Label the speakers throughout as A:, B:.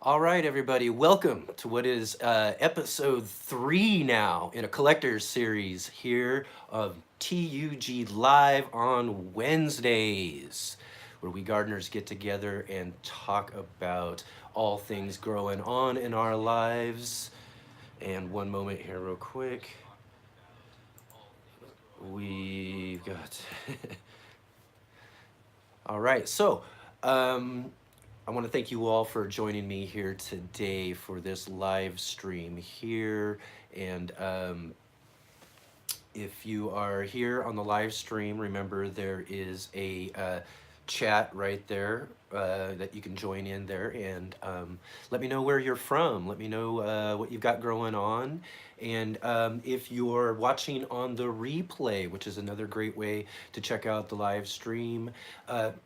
A: All right, everybody, welcome to what is episode 3 now in a collector's series here of t.U.G live on Wednesdays, where we gardeners get together and talk about all things growing on in our lives. And one moment here, real quick. We've got. All right, so um, I want to thank you all for joining me here today for this live stream here. And if you are here on the live stream, remember there is a chat right there that you can join in there and let me know where you're from. Let me know what you've got growing on. And if you're watching on the replay, which is another great way to check out the live stream,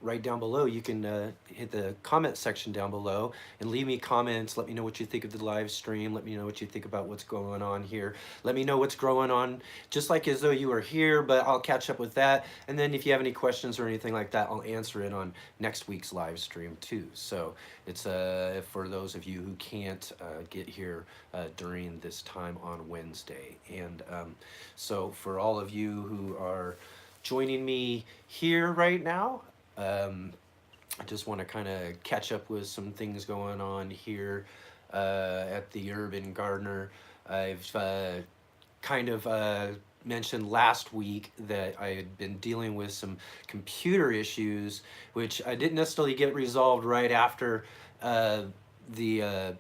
A: right down below, you can hit the comment section down below and leave me comments. Let me know what you think of the live stream. Let me know what you think about what's going on here. Let me know what's growing on, just like as though you were here, but I'll catch up with that. And then if you have any questions or anything like that, I'll answer it on next week's live stream too. So it's for those of you who can't get here during this time on Wednesday. And so for all of you who are joining me here right now, I just want to kind of catch up with some things going on here at the Urban Gardener. I've kind of mentioned last week that I had been dealing with some computer issues, which I didn't necessarily get resolved right after the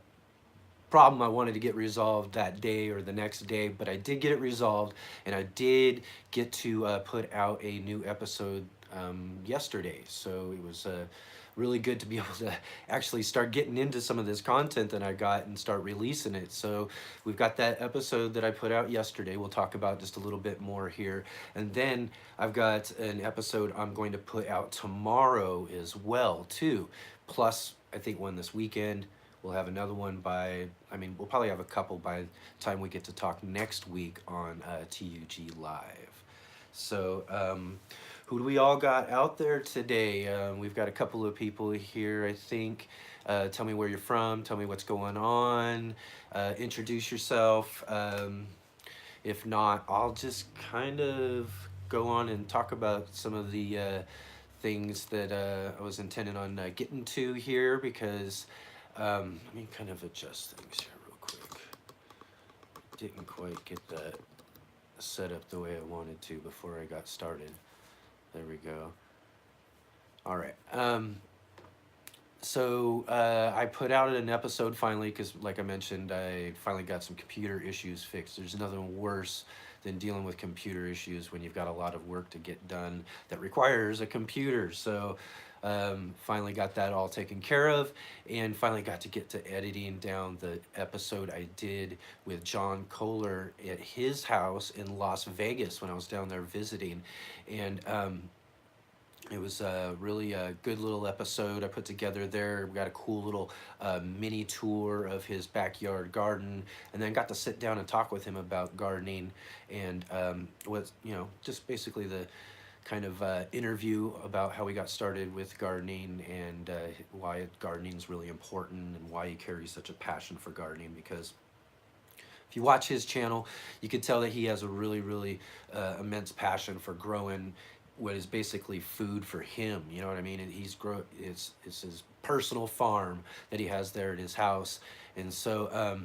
A: problem I wanted to get resolved that day or the next day, but I did get it resolved, and I did get to put out a new episode yesterday. So it was really good to be able to actually start getting into some of this content that I got and start releasing it. So we've got that episode that I put out yesterday. We'll talk about just a little bit more here. And then I've got an episode I'm going to put out tomorrow as well too. Plus, I think one this weekend. We'll have another one we'll probably have a couple by the time we get to talk next week on t.U.G Live. So, who do we all got out there today? We've got a couple of people here, I think. Tell me where you're from. Tell me what's going on. Introduce yourself. If not, I'll just kind of go on and talk about some of the things that I was intending on getting to here because let me kind of adjust things here real quick. Didn't quite get that set up the way I wanted to before I got started. There we go. All right. So I put out an episode finally because, like I mentioned, I finally got some computer issues fixed. There's nothing worse than dealing with computer issues when you've got a lot of work to get done that requires a computer. So finally got that all taken care of, and finally got to get to editing down the episode I did with John Kohler at his house in Las Vegas when I was down there visiting. And it was a really good little episode I put together there. We got a cool little mini tour of his backyard garden, and then got to sit down and talk with him about gardening, and was, just basically the kind of interview about how we got started with gardening and why gardening is really important and why he carries such a passion for gardening. Because if you watch his channel, you can tell that he has a really, really immense passion for growing what is basically food for him. You know what I mean? And it's his personal farm that he has there at his house, and so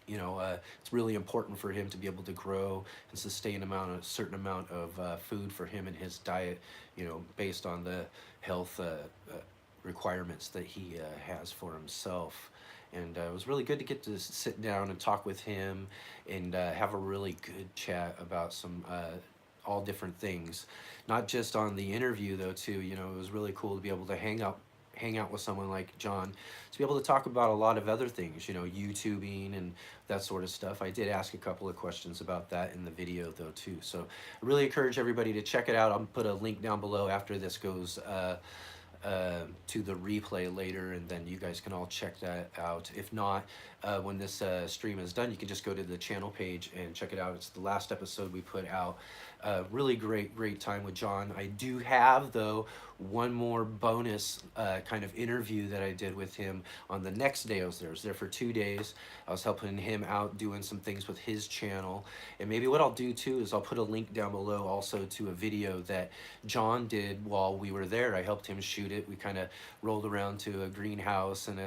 A: it's really important for him to be able to grow and sustain a certain amount of food for him and his diet, based on the health requirements that he has for himself. And it was really good to get to sit down and talk with him and have a really good chat about some all different things, not just on the interview though too. It was really cool to be able to hang out with someone like John, to be able to talk about a lot of other things, YouTubing and that sort of stuff. I did ask a couple of questions about that in the video though too. So I really encourage everybody to check it out. I'll put a link down below after this goes to the replay later, and then you guys can all check that out. If not, when this stream is done, you can just go to the channel page and check it out. It's the last episode we put out. Really great time with John. I do have, though, one more bonus kind of interview that I did with him on the next day I was there. I was there for 2 days. I was helping him out doing some things with his channel. And maybe what I'll do too is I'll put a link down below also to a video that John did while we were there. I helped him shoot it. We kind of rolled around to a greenhouse and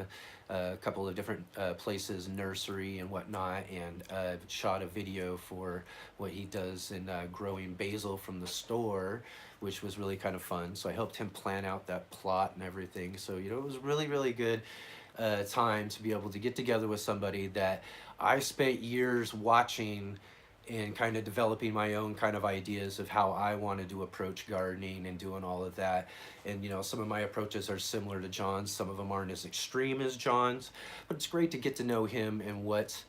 A: a couple of different places, nursery and whatnot, and shot a video for what he does in growing basil from the store, which was really kind of fun. So I helped him plan out that plot and everything. So, you know, it was really, really good time to be able to get together with somebody that I spent years watching and kind of developing my own kind of ideas of how I wanted to approach gardening and doing all of that. And, you know, some of my approaches are similar to John's. Some of them aren't as extreme as John's, but it's great to get to know him and what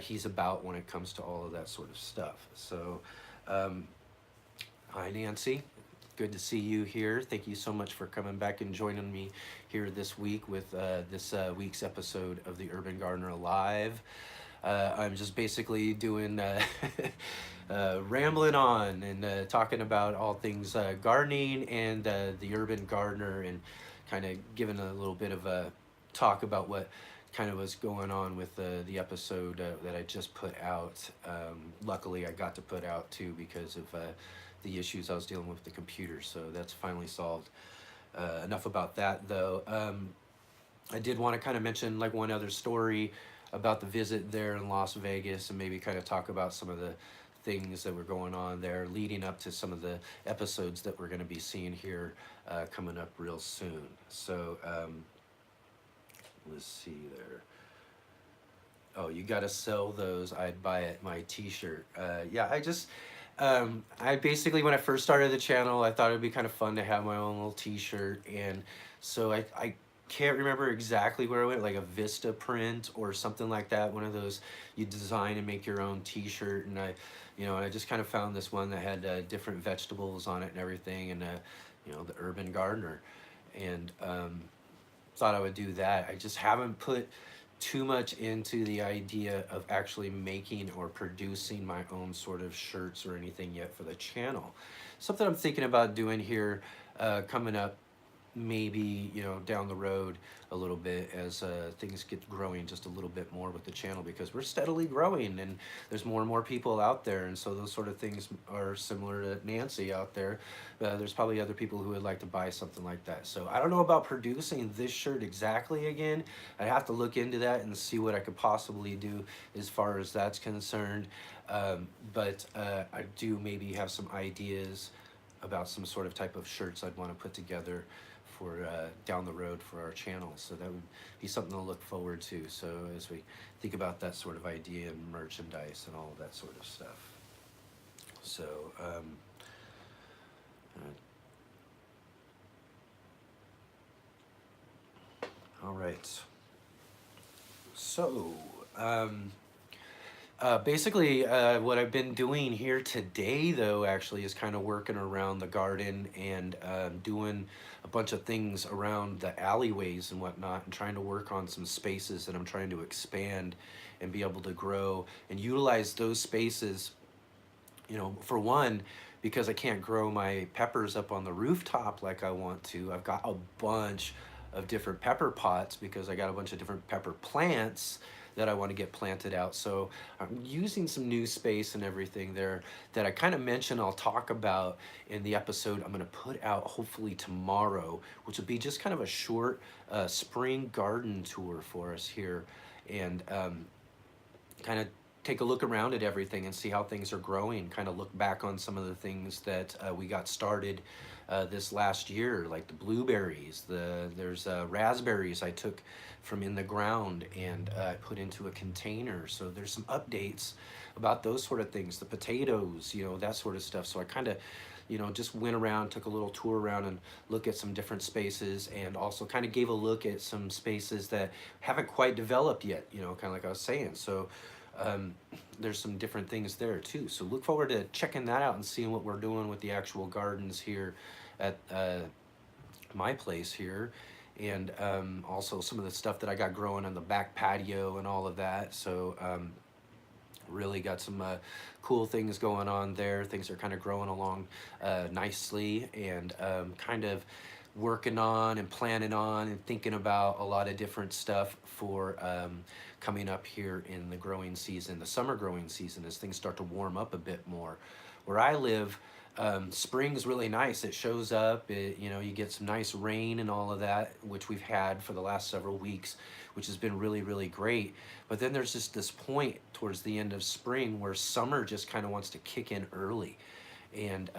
A: he's about when it comes to all of that sort of stuff. So, hi, Nancy. Good to see you here. Thank you so much for coming back and joining me here this week with this week's episode of the Urban Gardener Live. I'm just basically doing rambling on and talking about all things gardening and the urban gardener, and kind of giving a little bit of a talk about what kind of was going on with the episode that I just put out. Luckily, I got to put out too because of the issues I was dealing with the computer, so that's finally solved. Enough about that though. I did want to kind of mention like one other story about the visit there in Las Vegas, and maybe kind of talk about some of the things that were going on there leading up to some of the episodes that we're going to be seeing here coming up real soon. So let's see there. Oh, you got to sell those. I'd buy it. My t-shirt. Yeah, I basically, when I first started the channel, I thought it'd be kind of fun to have my own little t-shirt. And so I can't remember exactly where I went, like a Vista print or something like that. One of those you design and make your own t-shirt. And I just kind of found this one that had different vegetables on it and everything. And, the Urban Gardener. And thought I would do that. I just haven't put too much into the idea of actually making or producing my own sort of shirts or anything yet for the channel. Something I'm thinking about doing here coming up, maybe down the road a little bit as things get growing just a little bit more with the channel, because we're steadily growing and there's more and more people out there, and so those sort of things are similar to Nancy out there. There's probably other people who would like to buy something like that. So I don't know about producing this shirt exactly again. I have to look into that and see what I could possibly do as far as that's concerned. But I do maybe have some ideas about some sort of type of shirts I'd want to put together for down the road for our channel. So that would be something to look forward to. So as we think about that sort of idea and merchandise and all of that sort of stuff. So all right. So basically, what I've been doing here today, though, actually is kind of working around the garden and doing a bunch of things around the alleyways and whatnot, and trying to work on some spaces that I'm trying to expand and be able to grow and utilize those spaces, for one, because I can't grow my peppers up on the rooftop like I want to. I've got a bunch of different pepper pots because I got a bunch of different pepper plants that I want to get planted out. So I'm using some new space and everything there that I kind of mentioned I'll talk about in the episode I'm going to put out hopefully tomorrow, which will be just kind of a short spring garden tour for us here, and kind of take a look around at everything and see how things are growing, kind of look back on some of the things that we got started this last year, like the blueberries, there's raspberries I took from in the ground and I put into a container. So there's some updates about those sort of things, the potatoes, that sort of stuff. So I kind of, just went around, took a little tour around and look at some different spaces, and also kind of gave a look at some spaces that haven't quite developed yet, kind of like I was saying. So there's some different things there too. So look forward to checking that out and seeing what we're doing with the actual gardens here at my place here. And also some of the stuff that I got growing on the back patio and all of that. So really got some cool things going on there. Things are kind of growing along nicely, and kind of working on and planning on and thinking about a lot of different stuff for coming up here in the growing season, the summer growing season, as things start to warm up a bit more. Where I live, spring's really nice. It shows up, you know, you get some nice rain and all of that, which we've had for the last several weeks, which has been really, really great. But then there's just this point towards the end of spring where summer just kind of wants to kick in early. And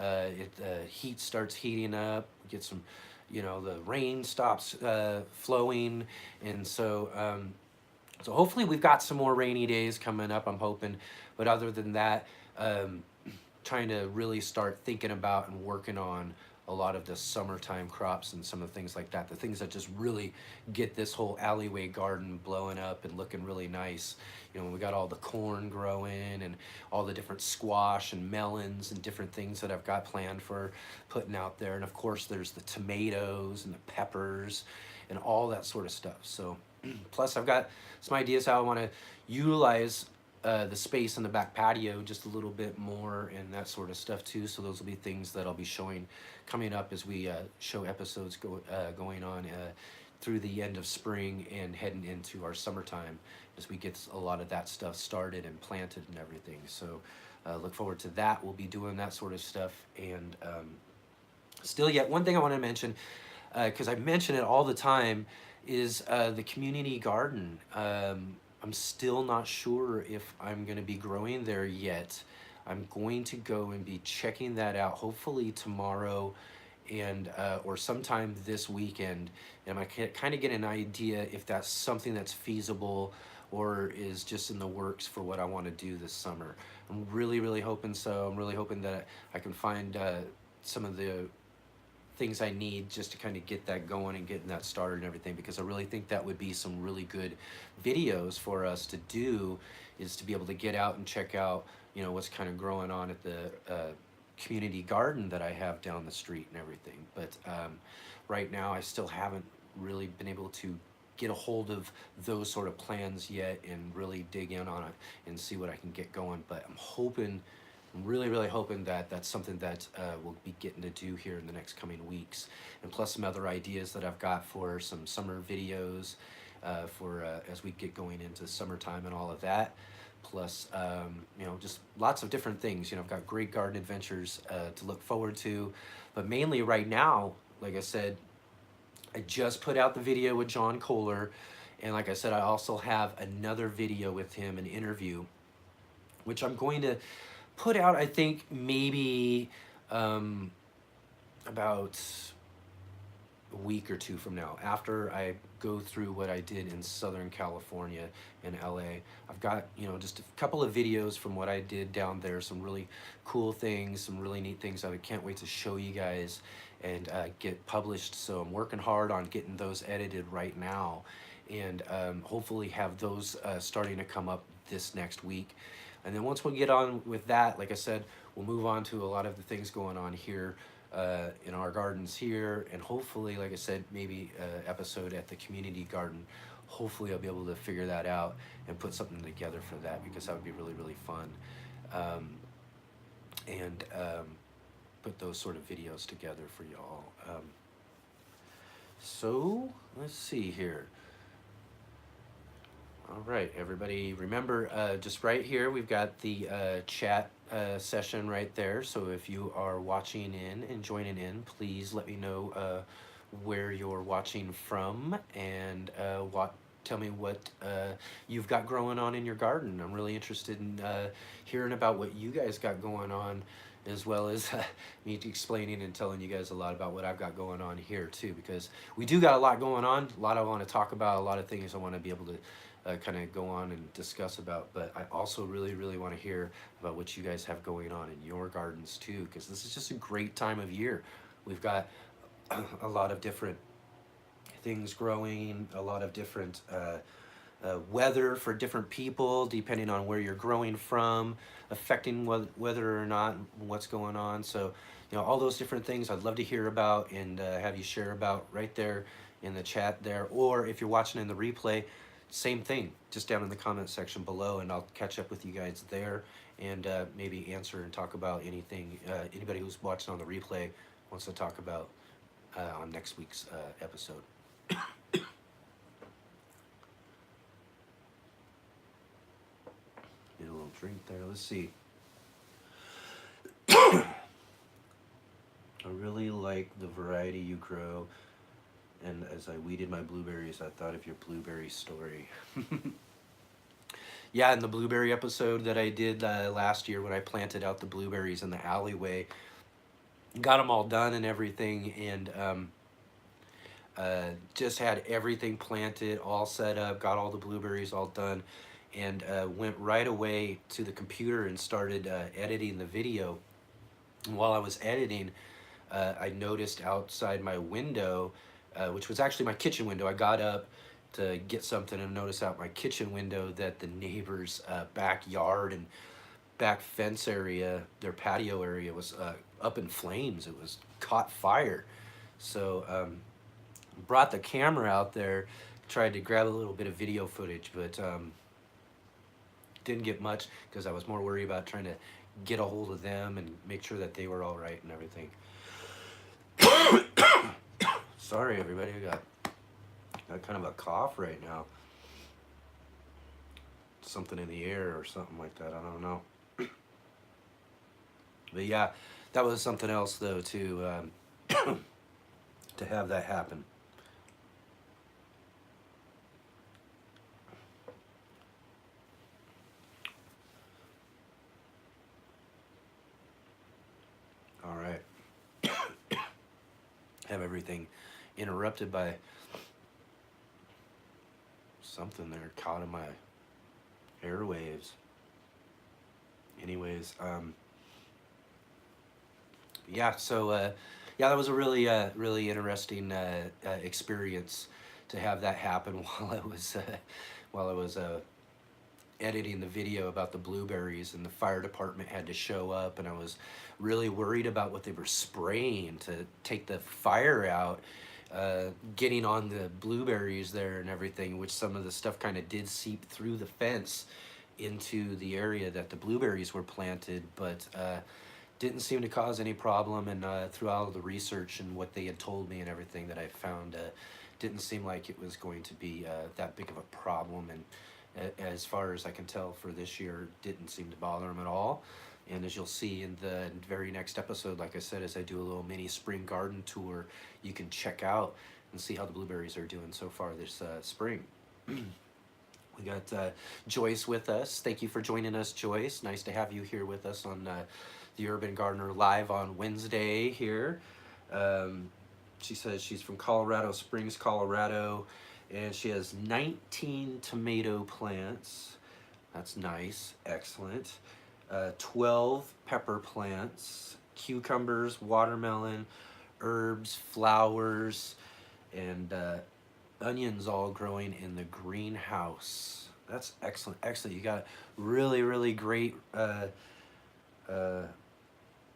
A: heat starts heating up, get some, you know, the rain stops flowing. And so hopefully we've got some more rainy days coming up, I'm hoping. But other than that, trying to really start thinking about and working on a lot of the summertime crops and some of the things like that, the things that just really get this whole alleyway garden blowing up and looking really nice. You know, we got all the corn growing and all the different squash and melons and different things that I've got planned for putting out there. And of course there's the tomatoes and the peppers and all that sort of stuff. So plus I've got some ideas how I want to utilize the space in the back patio just a little bit more and that sort of stuff too. So those will be things that I'll be showing coming up as we show episodes going on through the end of spring and heading into our summertime as we get a lot of that stuff started and planted and everything. So look forward to that. We'll be doing that sort of stuff. And still yet, one thing I want to mention, because I mention it all the time, is the community garden. I'm still not sure if I'm going to be growing there yet. I'm going to go and be checking that out hopefully tomorrow and or sometime this weekend, and I can kind of get an idea if that's something that's feasible or is just in the works for what I want to do this summer. I'm really, really hoping so. I'm really hoping that I can find some of the things I need just to kind of get that going and getting that started and everything, because I really think that would be some really good videos for us to do, is to be able to get out and check out, you know, what's kind of growing on at the community garden that I have down the street and everything. But right now I still haven't really been able to get a hold of those sort of plans yet and really dig in on it and see what I can get going. But I'm really, really hoping that that's something that we'll be getting to do here in the next coming weeks. And plus some other ideas that I've got for some summer videos for as we get going into summertime and all of that. Plus, you know, just lots of different things. You know, I've got great garden adventures to look forward to. But mainly right now, like I said, I just put out the video with John Kohler. And like I said, I also have another video with him, an interview, which I'm going to put out, I think, maybe about a week or two from now, after I go through what I did in Southern California and LA. I've got, you know, just a couple of videos from what I did down there, some really cool things, some really neat things that I can't wait to show you guys and get published. So I'm working hard on getting those edited right now, and hopefully have those starting to come up this next week. And then once we get on with that, like I said, we'll move on to a lot of the things going on here in our gardens here, and hopefully, like I said, maybe an episode at the community garden. Hopefully I'll be able to figure that out and put something together for that, because that would be really, really fun. And put those sort of videos together for y'all. So let's see here. All right, everybody, remember, just right here, we've got the chat session right there. So if you are watching in and joining in, please let me know where you're watching from, and tell me what you've got growing on in your garden. I'm really interested in hearing about what you guys got going on, as well as me explaining and telling you guys a lot about what I've got going on here too, because we do got a lot going on, a lot I want to talk about, a lot of things I want to be able to kind of go on and discuss about. But I also really, really want to hear about what you guys have going on in your gardens too, because this is just a great time of year. We've got a lot of different things growing, a lot of different weather for different people, depending on where you're growing from, affecting whether or not what's going on. So, you know, all those different things I'd love to hear about and have you share about right there in the chat there. Or if you're watching in the replay, same thing, just down in the comment section below, and I'll catch up with you guys there and maybe answer and talk about anything. Anybody who's watching on the replay wants to talk about on next week's episode. Get a little drink there. Let's see. I really like the variety you grow, and as I weeded my blueberries, I thought of your blueberry story. Yeah, in the blueberry episode that I did last year when I planted out the blueberries in the alleyway, got them all done and everything, and just had everything planted, all set up, got all the blueberries all done, and went right away to the computer and started editing the video. And while I was editing, I noticed outside my window, which was actually my kitchen window. I got up to get something and noticed out my kitchen window that the neighbor's backyard and back fence area, their patio area, was up in flames. It was caught fire. So brought the camera out there, tried to grab a little bit of video footage, but didn't get much because I was more worried about trying to get a hold of them and make sure that they were all right and everything. Sorry, everybody. I got kind of a cough right now. Something in the air or something like that. I don't know. But yeah, that was something else though to to have that happen. All right. Have everything interrupted by something there caught in my airwaves. Anyways, yeah, so yeah, that was a really really interesting experience to have that happen while I was editing the video about the blueberries, and the fire department had to show up, and I was really worried about what they were spraying to take the fire out, getting on the blueberries there and everything, which some of the stuff kind of did seep through the fence into the area that the blueberries were planted, but didn't seem to cause any problem. And through all of the research and what they had told me and everything that I found, didn't seem like it was going to be that big of a problem. And as far as I can tell for this year, didn't seem to bother them at all. And as you'll see in the very next episode, like I said, as I do a little mini spring garden tour, you can check out and see how the blueberries are doing so far this spring. We got Joyce with us. Thank you for joining us, Joyce. Nice to have you here with us on the Urban Gardener Live on Wednesday here. She says she's from Colorado Springs, Colorado, and she has 19 tomato plants. That's nice, excellent. 12 pepper plants, cucumbers, watermelon, herbs, flowers, and onions all growing in the greenhouse. That's excellent, excellent. You got really, really great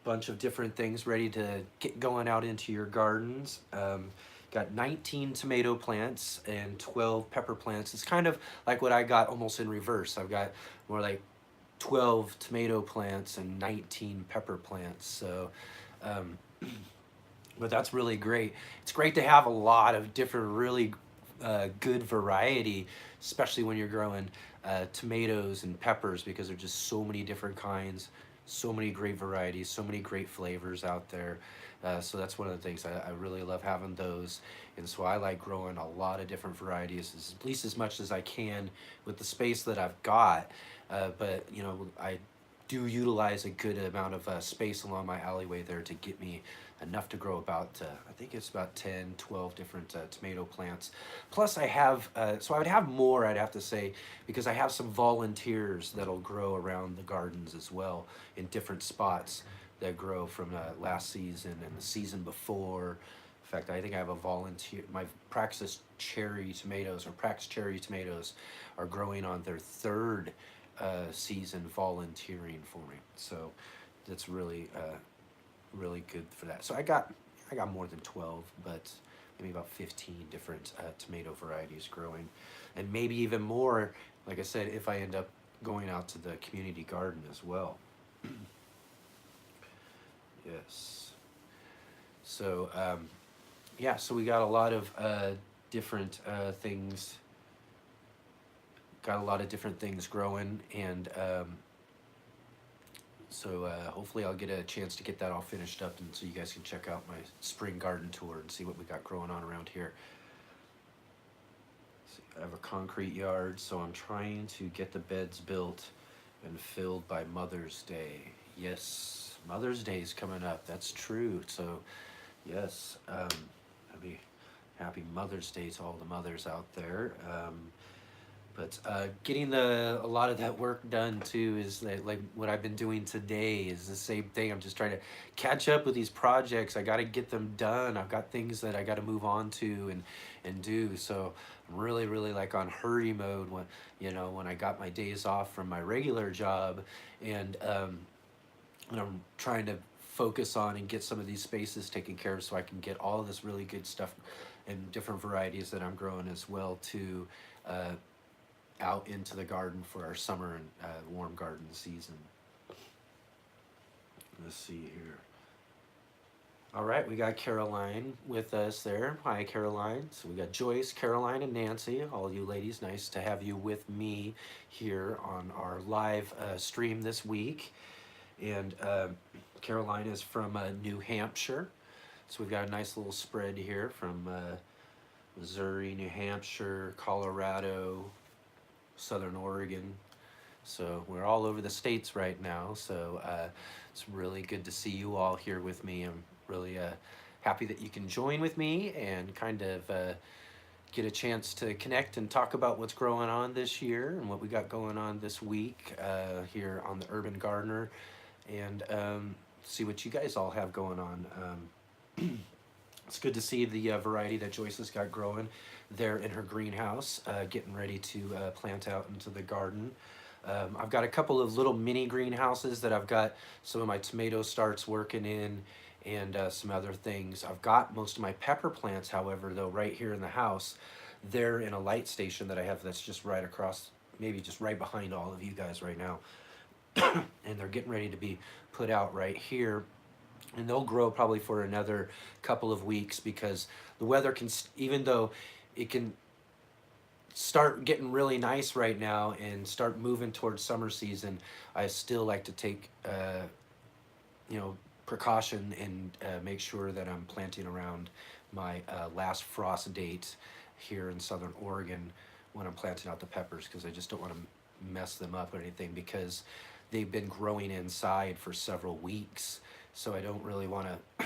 A: bunch of different things ready to get going out into your gardens. Got 19 tomato plants and 12 pepper plants. It's kind of like what I got almost in reverse. I've got more like 12 tomato plants and 19 pepper plants. So, but that's really great. It's great to have a lot of different really good variety, especially when you're growing tomatoes and peppers, because there's just so many different kinds, so many great varieties, so many great flavors out there. So that's one of the things I really love having those. And so I like growing a lot of different varieties, at least as much as I can with the space that I've got. But you know, I do utilize a good amount of space along my alleyway there to get me enough to grow about, I think it's about 10, 12 different tomato plants. Plus I have, so I would have more, I'd have to say, because I have some volunteers that'll grow around the gardens as well in different spots that grow from last season and the season before. In fact, I think I have a volunteer, my Praxis cherry tomatoes, or Prax cherry tomatoes, are growing on their third season volunteering for me. So that's really really good for that. So I got more than 12, but maybe about 15 different tomato varieties growing, and maybe even more, like I said, if I end up going out to the community garden as well. Yes. So yeah, so we got a lot of different things, got a lot of different things growing, and so hopefully I'll get a chance to get that all finished up, and so you guys can check out my spring garden tour and see what we got growing on around here. So I have a concrete yard, so I'm trying to get the beds built and filled by Mother's Day. Yes, Mother's Day is coming up. That's true. So yes, happy Mother's Day to all the mothers out there. But getting a lot of that work done too is that, like what I've been doing today is the same thing. I'm just trying to catch up with these projects. I got to get them done. I've got things that I got to move on to and do. So I'm really like on hurry mode when when I got my days off from my regular job, and I'm trying to focus on and get some of these spaces taken care of so I can get all of this really good stuff and different varieties that I'm growing as well too. Uh, Out into the garden for our summer and warm garden season. Let's see here. All right, we got Caroline with us there. Hi, Caroline. So we got Joyce, Caroline, and Nancy. All you ladies, nice to have you with me here on our live stream this week. And Caroline is from New Hampshire. So we've got a nice little spread here from Missouri, New Hampshire, Colorado, Southern Oregon. So we're all over the states right now. So it's really good to see you all here with me. I'm really happy that you can join with me and kind of get a chance to connect and talk about what's growing on this year and what we got going on this week here on the Urban Gardener, and see what you guys all have going on. It's good to see the variety that Joyce has got growing there in her greenhouse, getting ready to plant out into the garden. I've got a couple of little mini greenhouses that I've got some of my tomato starts working in, and some other things. I've got most of my pepper plants, however, though, right here in the house. They're in a light station that I have that's just right across, maybe just right behind all of you guys right now. And they're getting ready to be put out right here, and they'll grow probably for another couple of weeks because the weather can, even though it can start getting really nice right now and start moving towards summer season, I still like to take you know precaution and make sure that I'm planting around my last frost date here in Southern Oregon when I'm planting out the peppers, because I just don't want to mess them up or anything, because they've been growing inside for several weeks, so I don't really want to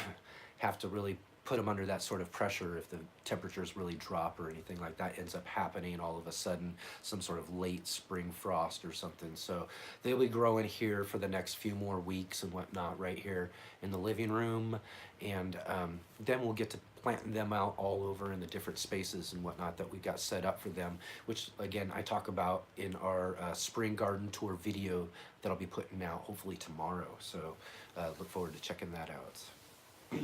A: have to really put them under that sort of pressure if the temperatures really drop or anything like that ends up happening all of a sudden, some sort of late spring frost or something. So they'll be growing here for the next few more weeks and whatnot right here in the living room, and then we'll get to planting them out all over in the different spaces and whatnot that we got set up for them, which again I talk about in our spring garden tour video that I'll be putting out hopefully tomorrow. So look forward to checking that out.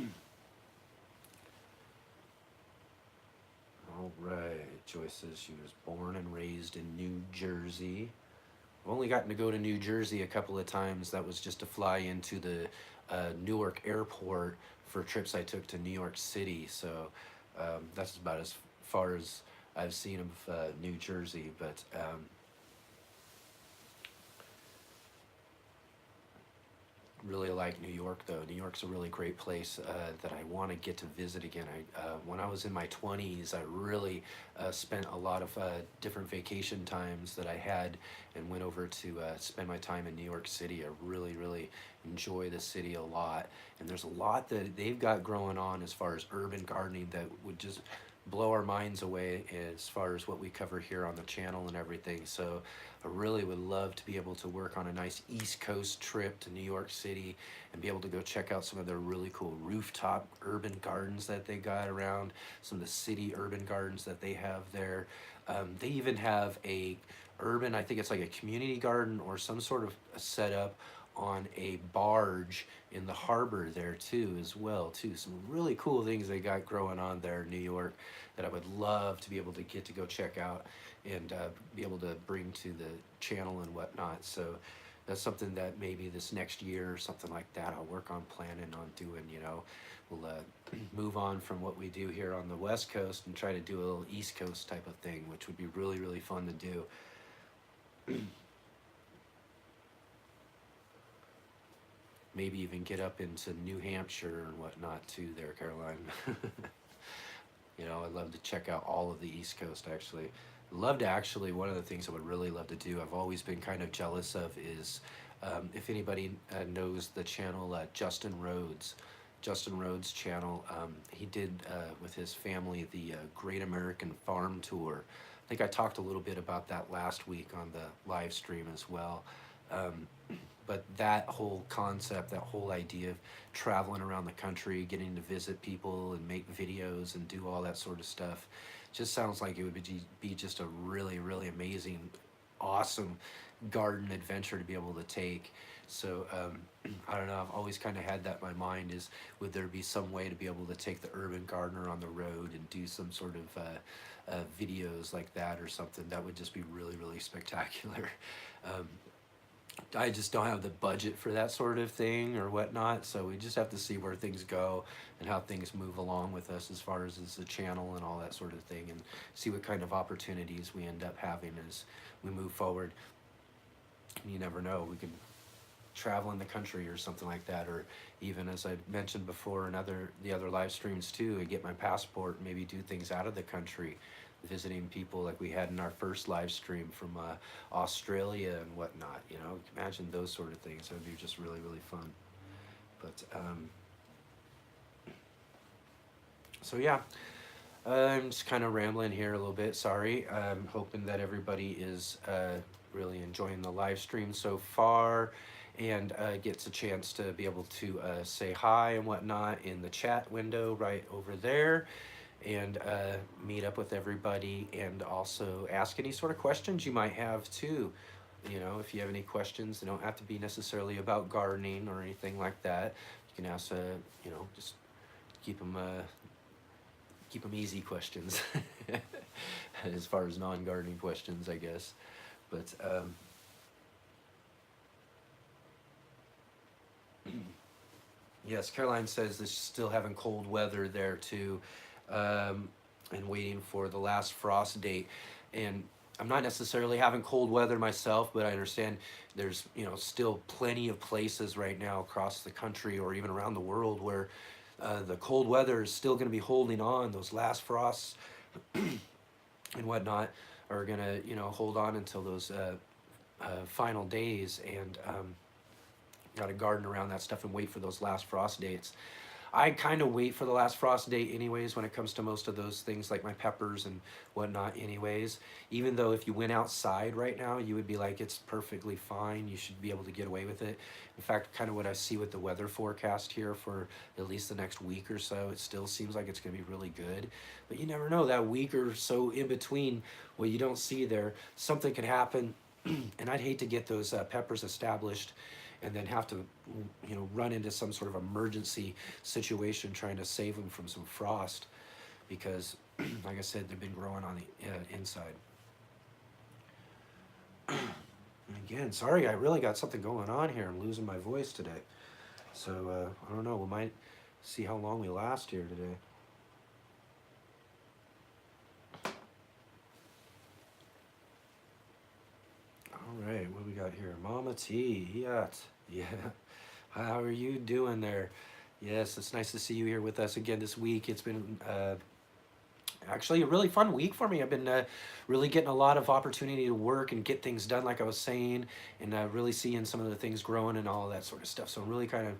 A: All right, Joyce says she was born and raised in New Jersey. I've only gotten to go to New Jersey a couple of times. That was just to fly into the Newark airport for trips I took to New York City. So that's about as far as I've seen of New Jersey. But really like New York, though. New York's a really great place that I want to get to visit again. When I was in my 20s, I really spent a lot of different vacation times that I had and went over to spend my time in New York City. I really enjoy the city a lot, and there's a lot that they've got growing on as far as urban gardening that would just blow our minds away as far as what we cover here on the channel and everything. So I really would love to be able to work on a nice East Coast trip to New York City and be able to go check out some of their really cool rooftop urban gardens that they got around, some of the city urban gardens that they have there. They even have a urban, I think it's like a community garden or some sort of a setup on a barge in the harbor there too, as well too. Some really cool things they got growing on there in New York that I would love to be able to get to go check out and be able to bring to the channel and whatnot. So that's something that maybe this next year or something like that I'll work on planning on doing. We'll move on from what we do here on the West Coast and try to do a little East Coast type of thing, which would be really, really fun to do. Maybe even get up into New Hampshire and whatnot too there, Caroline. I'd love to check out all of the East Coast actually. Love to actually, one of the things I would really love to do, I've always been kind of jealous of is if anybody knows the channel Justin Rhodes channel, he did with his family the Great American Farm Tour. I think I talked a little bit about that last week on the live stream as well. But that whole concept, that whole idea of traveling around the country, getting to visit people and make videos and do all that sort of stuff, just sounds like it would be just a really, really amazing, awesome garden adventure to be able to take. So I don't know, I've always kind of had that in my mind is, would there be some way to be able to take the urban gardener on the road and do some sort of videos like that or something? That would just be really, really spectacular. I just don't have the budget for that sort of thing or whatnot, so we just have to see where things go and how things move along with us as far as the channel and all that sort of thing, and see what kind of opportunities we end up having as we move forward. You never know, we could travel in the country or something like that, or even as I mentioned before in the other live streams too, and get my passport and maybe do things out of the country, visiting people like we had in our first live stream from Australia and whatnot. Imagine those sort of things. That would be just really, really fun. But so yeah, I'm just kind of rambling here a little bit. Sorry. I'm hoping that everybody is really enjoying the live stream so far, and gets a chance to be able to say hi and whatnot in the chat window right over there, and meet up with everybody, and also ask any sort of questions you might have too. If you have any questions, they don't have to be necessarily about gardening or anything like that. You can ask, just keep them easy questions as far as non-gardening questions, I guess. But yes, Caroline says they're still having cold weather there too, and waiting for the last frost date. And I'm not necessarily having cold weather myself, but I understand there's still plenty of places right now across the country or even around the world where the cold weather is still going to be holding on. Those last frosts and whatnot are going to hold on until those final days, and got to garden around that stuff and wait for those last frost dates. I kind of wait for the last frost date anyways when it comes to most of those things like my peppers and whatnot anyways. Even though if you went outside right now, you would be like, it's perfectly fine. You should be able to get away with it. In fact, kind of what I see with the weather forecast here for at least the next week or so, it still seems like it's going to be really good. But you never know, that week or so in between what you don't see there, something could happen. And I'd hate to get those peppers established and then have to run into some sort of emergency situation trying to save them from some frost, because like I said, they've been growing on the inside. Again, sorry, I really got something going on here. I'm losing my voice today, so I don't know, we might see how long we last here today. All right, what do we got here? Mama T, yeah. How are you doing there? Yes, it's nice to see you here with us again this week. It's been actually a really fun week for me. I've been really getting a lot of opportunity to work and get things done, like I was saying, and really seeing some of the things growing and all that sort of stuff. So I'm really kind of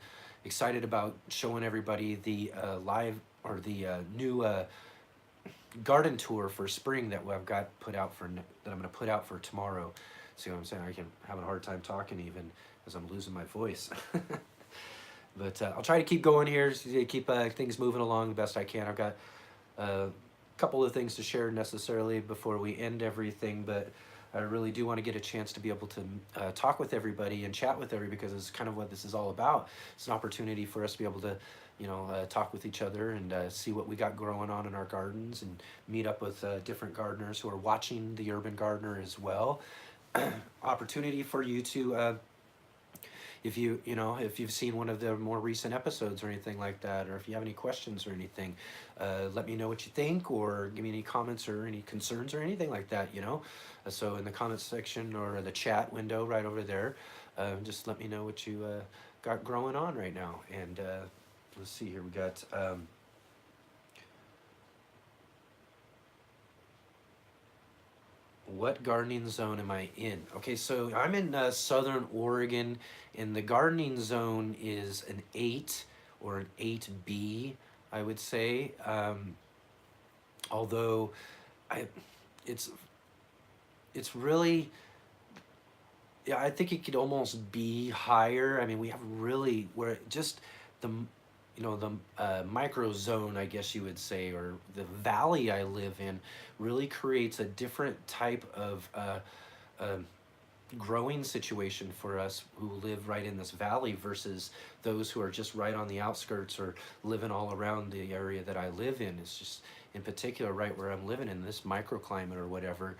A: excited about showing everybody the live or the new garden tour for spring that I've got put out for that I'm going to put out for tomorrow. See what I'm saying? I'm having a hard time talking even as I'm losing my voice. But I'll try to keep going here, to keep things moving along the best I can. I've got a couple of things to share necessarily before we end everything, but I really do want to get a chance to be able to talk with everybody and chat with everybody, because it's kind of what this is all about. It's an opportunity for us to be able to talk with each other and see what we got growing on in our gardens, and meet up with different gardeners who are watching the Urban Gardener as well. Opportunity for you to if if you've seen one of the more recent episodes or anything like that, or if you have any questions or anything, let me know what you think, or give me any comments or any concerns or anything like that. So in the comments section or the chat window right over there, just let me know what you got growing on right now. And let's see here, we got. What gardening zone am I in? Okay, so I'm in Southern Oregon, and the gardening zone is an 8 or an 8B, I would say. Although I, it's really, yeah, I think it could almost be higher. I mean, we have really where just the the micro zone, I guess you would say, or the valley I live in, really creates a different type of uh, growing situation for us who live right in this valley versus those who are just right on the outskirts or living all around the area that I live in. It's just in particular right where I'm living in this microclimate or whatever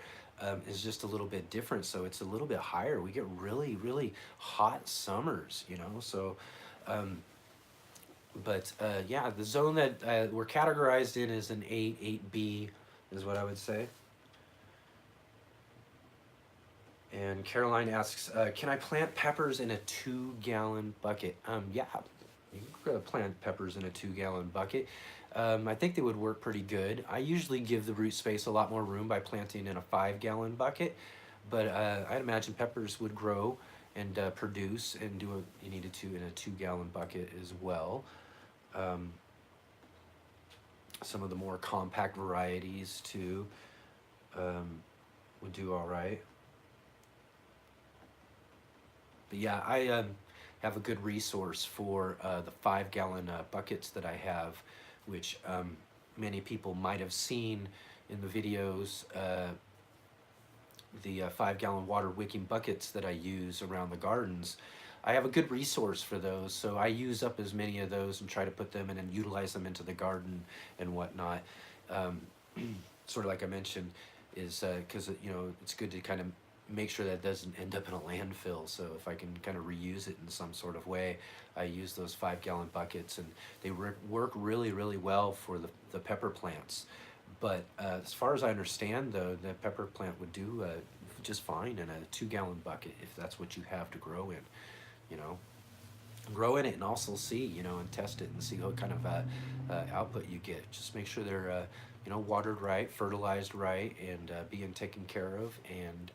A: is just a little bit different. So it's a little bit higher. We get really, really hot summers, so um, but yeah, the zone that we're categorized in is an 8, 8B is what I would say. And Caroline asks, can I plant peppers in a 2-gallon bucket? Yeah, you can plant peppers in a 2-gallon bucket. I think they would work pretty good. I usually give the root space a lot more room by planting in a 5-gallon bucket, but I'd imagine peppers would grow and produce and do what you needed to in a 2-gallon bucket as well. Some of the more compact varieties too would do all right. But yeah, I have a good resource for the 5-gallon buckets that I have, which many people might have seen in the videos. The 5-gallon water wicking buckets that I use around the gardens. I have a good resource for those, so I use up as many of those and try to put them in and utilize them into the garden and whatnot. Sort of like I mentioned, is because it's good to kind of make sure that doesn't end up in a landfill. So if I can kind of reuse it in some sort of way, I use those 5-gallon buckets, and they work really, really well for the pepper plants. But as far as I understand, though, the pepper plant would do just fine in a 2-gallon bucket if that's what you have to grow in. You know, grow in it and also see, and test it and see what kind of output you get. Just make sure they're watered right, fertilized right, and being taken care of, and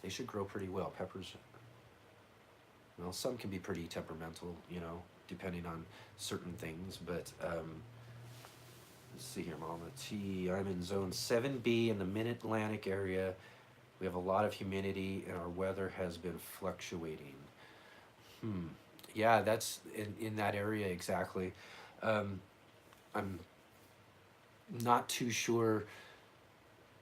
A: they should grow pretty well. Peppers, well, some can be pretty temperamental, depending on certain things, but let's see here, Mama T. I'm in zone 7B in the mid-Atlantic area. We have a lot of humidity and our weather has been fluctuating. Yeah, that's in that area exactly. I'm not too sure,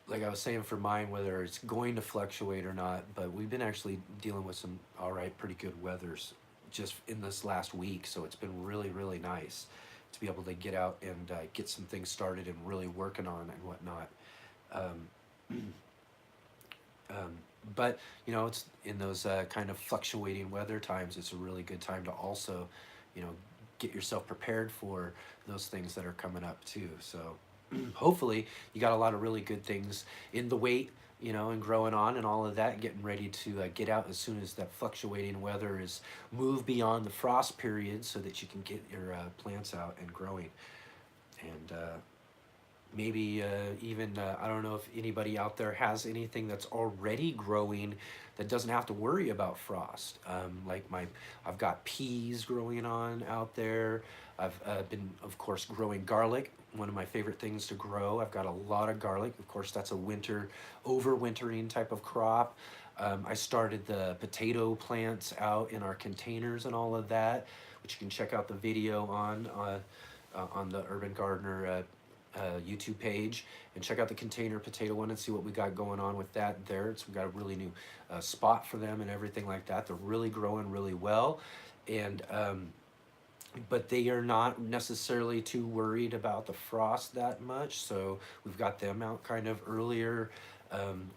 A: like I was saying for mine, whether it's going to fluctuate or not, but we've been actually dealing with some pretty good weathers just in this last week, so it's been really, really nice to be able to get out and get some things started and really working on and whatnot. But it's in those kind of fluctuating weather times, it's a really good time to also get yourself prepared for those things that are coming up too. So hopefully you got a lot of really good things in the wait, and growing on and all of that, getting ready to get out as soon as that fluctuating weather is moved beyond the frost period, so that you can get your plants out and growing. And maybe even I don't know if anybody out there has anything that's already growing that doesn't have to worry about frost. I've got peas growing on out there. I've been, of course, growing garlic, one of my favorite things to grow. I've got a lot of garlic. Of course, that's a overwintering type of crop. I started the potato plants out in our containers and all of that, which you can check out the video on the Urban Gardener YouTube page, and check out the container potato one and see what we got going on with that there. So we got a really new spot for them and everything like that. They're really growing really well, and but they are not necessarily too worried about the frost that much. So we've got them out kind of earlier.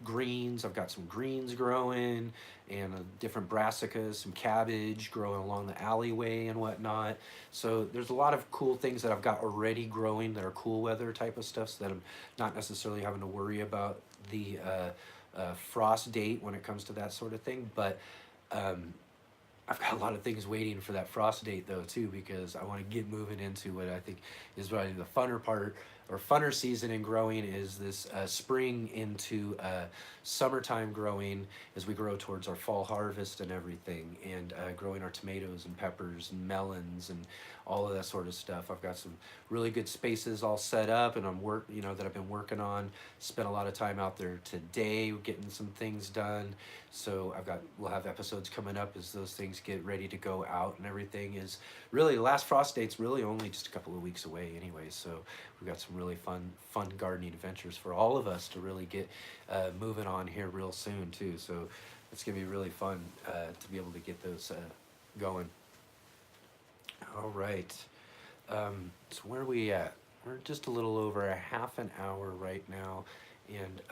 A: Greens, I've got some greens growing, and different brassicas, some cabbage growing along the alleyway and whatnot. So there's a lot of cool things that I've got already growing that are cool weather type of stuff, so that I'm not necessarily having to worry about the frost date when it comes to that sort of thing. But um, I've got a lot of things waiting for that frost date though too, because I want to get moving into what I think is probably the funner part or funner season in growing, is this spring into summertime growing, as we grow towards our fall harvest and everything, and growing our tomatoes and peppers and melons and all of that sort of stuff. I've got some really good spaces all set up, and that I've been working on. Spent a lot of time out there today getting some things done. So we'll have episodes coming up as those things get ready to go out, and everything is really, the last frost date's really only just a couple of weeks away anyway. So we've got some really fun gardening adventures for all of us to really get moving on here real soon too. So it's gonna be really fun to be able to get those going. All right. So where are we at? We're just a little over a half an hour right now, and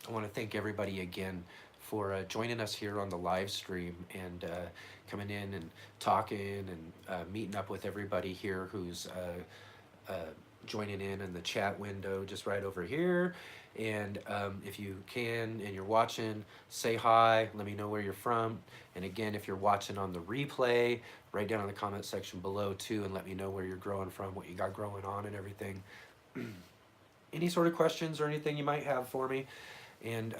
A: I want to thank everybody again for joining us here on the live stream, and coming in and talking and meeting up with everybody here who's joining in the chat window just right over here. And if you can and you're watching, say hi, let me know where you're from. And again, if you're watching on the replay, write down in the comment section below too, and let me know where you're growing from, what you got growing on and everything. Any sort of questions or anything you might have for me. And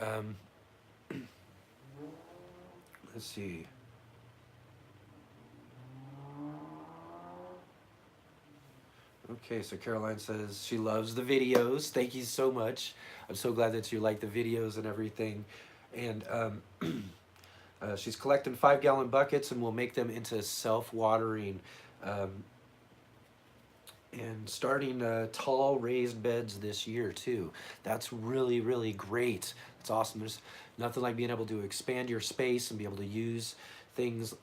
A: let's see. Okay, so Caroline says she loves the videos. Thank you so much. I'm so glad that you like the videos and everything. And she's collecting 5-gallon buckets, and we'll make them into self-watering, and starting tall raised beds this year too. That's really, really great. It's awesome. There's nothing like being able to expand your space and be able to use things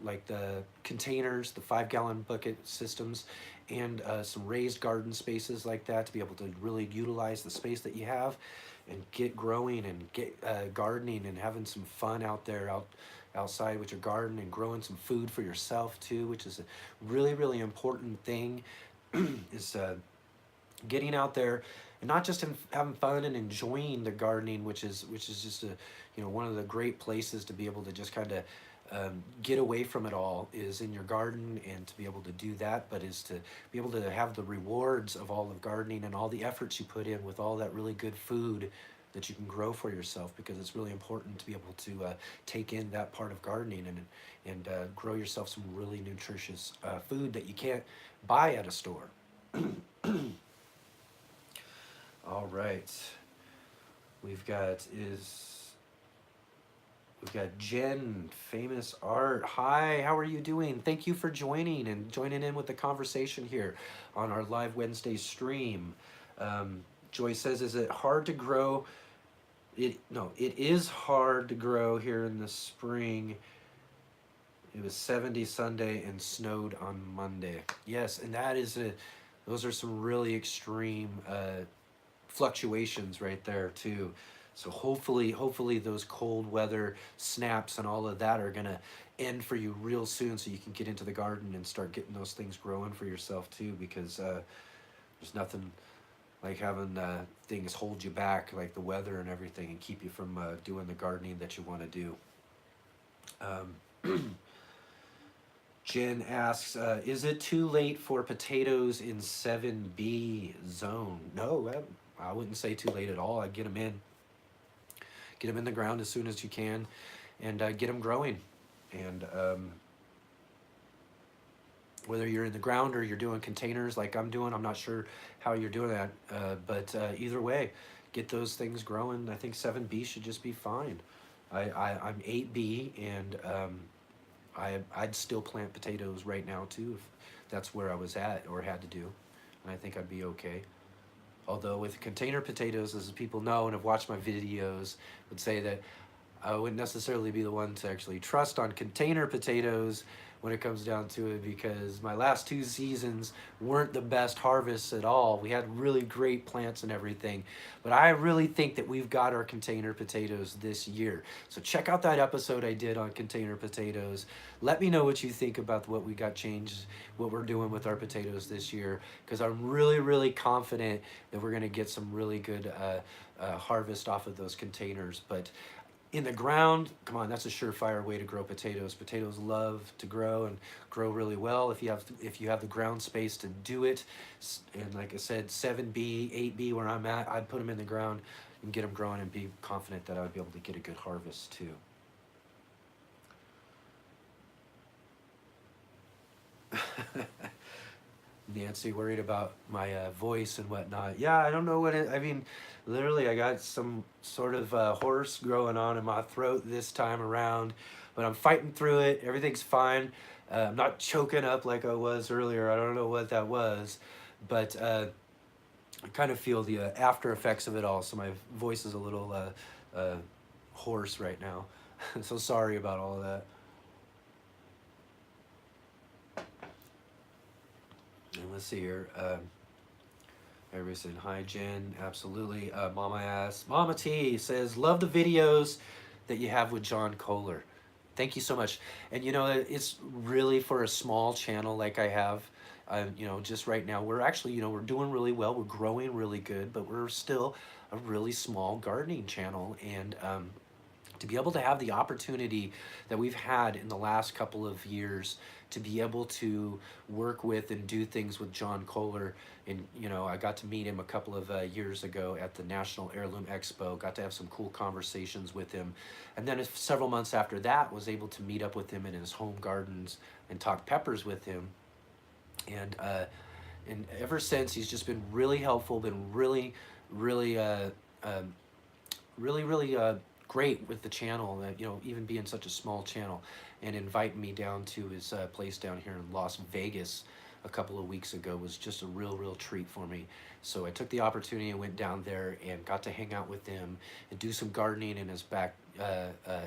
A: like the containers, the 5-gallon bucket systems, and some raised garden spaces like that, to be able to really utilize the space that you have and get growing and get gardening and having some fun out there, outside with your garden, and growing some food for yourself too, which is a really, really important thing. Is getting out there and not just having fun and enjoying the gardening, which is just one of the great places to be able to just kind of get away from it all, is in your garden, and to be able to do that, but is to be able to have the rewards of all of gardening and all the efforts you put in with all that really good food that you can grow for yourself, because it's really important to be able to take in that part of gardening, and grow yourself some really nutritious food that you can't buy at a store. All right, we've got Jen, Famous Art. Hi, how are you doing? Thank you for joining in with the conversation here on our live Wednesday stream. Joy says, is it hard to grow? No, it is hard to grow here in the spring. It was 70 Sunday and snowed on Monday. Yes, and those are some really extreme fluctuations right there too. So hopefully those cold weather snaps and all of that are gonna end for you real soon, so you can get into the garden and start getting those things growing for yourself too, because there's nothing like having things hold you back, like the weather and everything, and keep you from doing the gardening that you want to do. Jen asks, is it too late for potatoes in 7B zone? No, I wouldn't say too late at all. I'd get them in the ground as soon as you can, and get them growing. And whether you're in the ground or you're doing containers like I'm doing, I'm not sure how you're doing that, but either way, get those things growing. I think 7B should just be fine. I'm 8B, and I'd still plant potatoes right now too, if that's where I was at or had to do, and I think I'd be okay. Although with container potatoes, as people know and have watched my videos, would say that I wouldn't necessarily be the one to actually trust on container potatoes when it comes down to it, because my last 2 seasons weren't the best harvests at all. We had really great plants and everything, but I really think that we've got our container potatoes this year. So check out that episode I did on container potatoes. Let me know what you think about what we got changed, what we're doing with our potatoes this year, because I'm really, really confident that we're going to get some really good harvest off of those containers. But in the ground, come on, that's a surefire way to grow potatoes. Potatoes love to grow and grow really well if you have the ground space to do it. And like I said, 7B, 8B where I'm at, I'd put them in the ground and get them growing and be confident that I would be able to get a good harvest too. Nancy worried about my voice and whatnot. Yeah, I don't know what it, I mean, literally, I got some sort of horse growing on in my throat this time around, but I'm fighting through it. Everything's fine. I'm not choking up like I was earlier. I don't know what that was, but I kind of feel the after effects of it all. So my voice is a little hoarse right now. So sorry about all of that. And let's see here. Everybody saying hi, Jen. Absolutely. Mama T says, love the videos that you have with John Kohler. Thank you so much. And you know, it's really for a small channel like I have. You know, just right now, we're actually, you know, we're doing really well. We're growing really good, but we're still a really small gardening channel. And to be able to have the opportunity that we've had in the last couple of years to be able to work with and do things with John Kohler. And, you know, I got to meet him a couple of years ago at the National Heirloom Expo, got to have some cool conversations with him. And then several months after that, was able to meet up with him in his home gardens and talk peppers with him. And ever since, he's just been really helpful, been really, really, really great with the channel, you know, even being such a small channel, and inviting me down to his place down here in Las Vegas a couple of weeks ago was just a real treat for me. So I took the opportunity and went down there and got to hang out with him and do some gardening in his back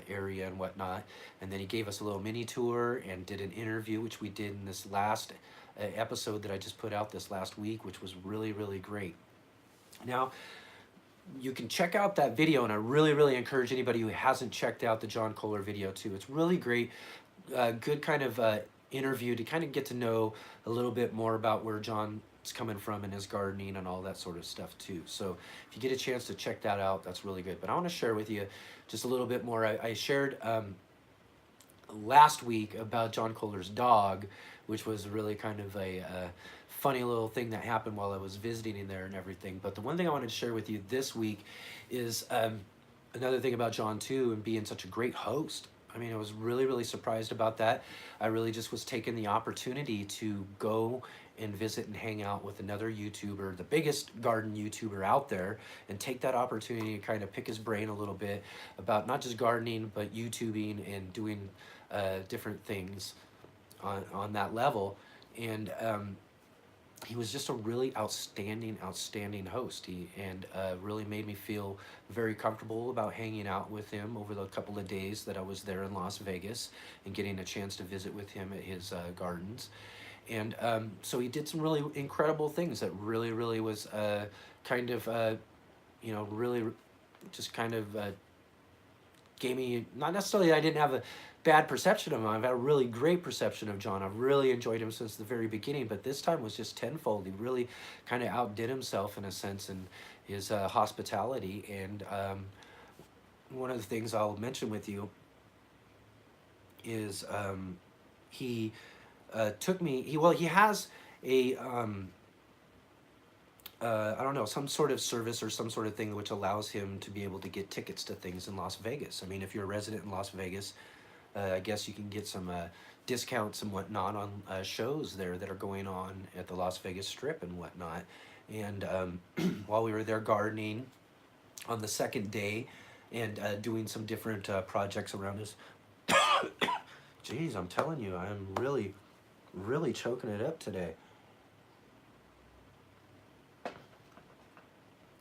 A: area and whatnot. And then he gave us a little mini tour and did an interview, which we did in this last episode that I just put out this last week, which was really great. Now, you can check out that video, and I really encourage anybody who hasn't checked out the John Kohler video too. It's really great, good kind of interview to kind of get to know a little bit more about where John's coming from in his gardening and all that sort of stuff too. So if you get a chance to check that out, that's really good. But I want to share with you just a little bit more. I shared last week about John Kohler's dog, which was really kind of a funny little thing that happened while I was visiting in there and everything. But the one thing I wanted to share with you this week is another thing about John too, and being such a great host. I mean, I was really surprised about that. I really just was taking the opportunity to go and visit and hang out with another YouTuber, the biggest garden YouTuber out there, and take that opportunity to kind of pick his brain a little bit about not just gardening, but YouTubing and doing different things on that level. And he was just a really outstanding host. He really made me feel very comfortable about hanging out with him over the couple of days that I was there in Las Vegas and getting a chance to visit with him at his gardens. And so he did some really incredible things that really was kind of, you know, really just kind of gave me, not necessarily I didn't have a bad perception of him. I've had a really great perception of John. I've really enjoyed him since the very beginning, but this time was just tenfold. He really kind of outdid himself in a sense in his hospitality. And one of the things I'll mention with you is he took me, he has a, I don't know, some sort of service or some sort of thing which allows him to be able to get tickets to things in Las Vegas. I mean, if you're a resident in Las Vegas, I guess you can get some discounts and whatnot on shows there that are going on at the Las Vegas Strip and whatnot. And while we were there gardening on the second day and doing some different projects around us, geez, I'm telling you, I'm really choking it up today.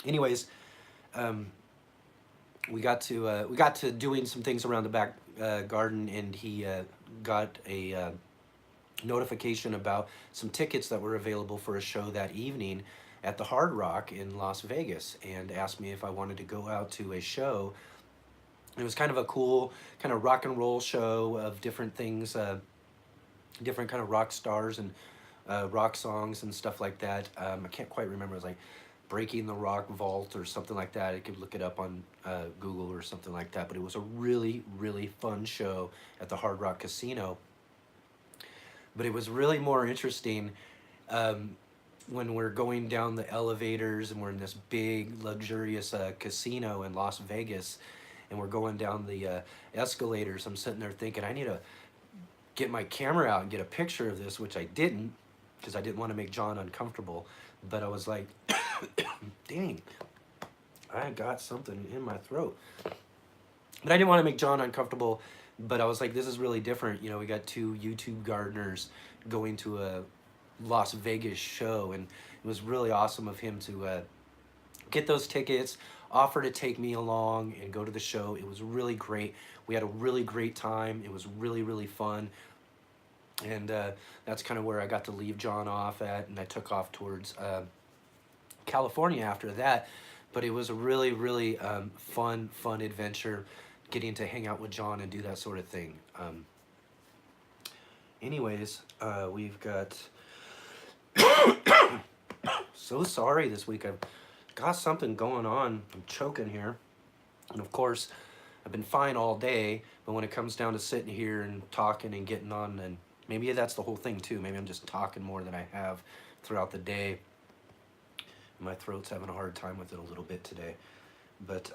A: Anyways, we got to doing some things around the back garden, and he got a notification about some tickets that were available for a show that evening at the Hard Rock in Las Vegas, and asked me if I wanted to go out to a show. It was kind of a cool kind of rock and roll show of different things, different kind of rock stars and rock songs and stuff like that. I can't quite remember. It was like Breaking the Rock Vault or something like that. You could look it up on Google or something like that. But it was a really, really fun show at the Hard Rock Casino. But it was really more interesting um, when we're going down the elevators and we're in this big, luxurious casino in Las Vegas, and we're going down the escalators. I'm sitting there thinking, I need to get my camera out and get a picture of this, which I didn't because I didn't want to make John uncomfortable. But I was like, dang, I got something in my throat. But I didn't want to make John uncomfortable. But I was like, this is really different. You know, we got two YouTube gardeners going to a Las Vegas show, and it was really awesome of him to get those tickets, offer to take me along and go to the show. It was really great. We had a really great time. It was really, really fun. And that's kind of where I got to leave John off at, and I took off towards California after that. But it was a really, really fun adventure, getting to hang out with John and do that sort of thing. Anyways, we've got... So sorry this week. I've got something going on. I'm choking here. And of course, I've been fine all day, but when it comes down to sitting here and talking and getting on, and maybe that's the whole thing too. Maybe I'm just talking more than I have throughout the day. My throat's having a hard time with it a little bit today. But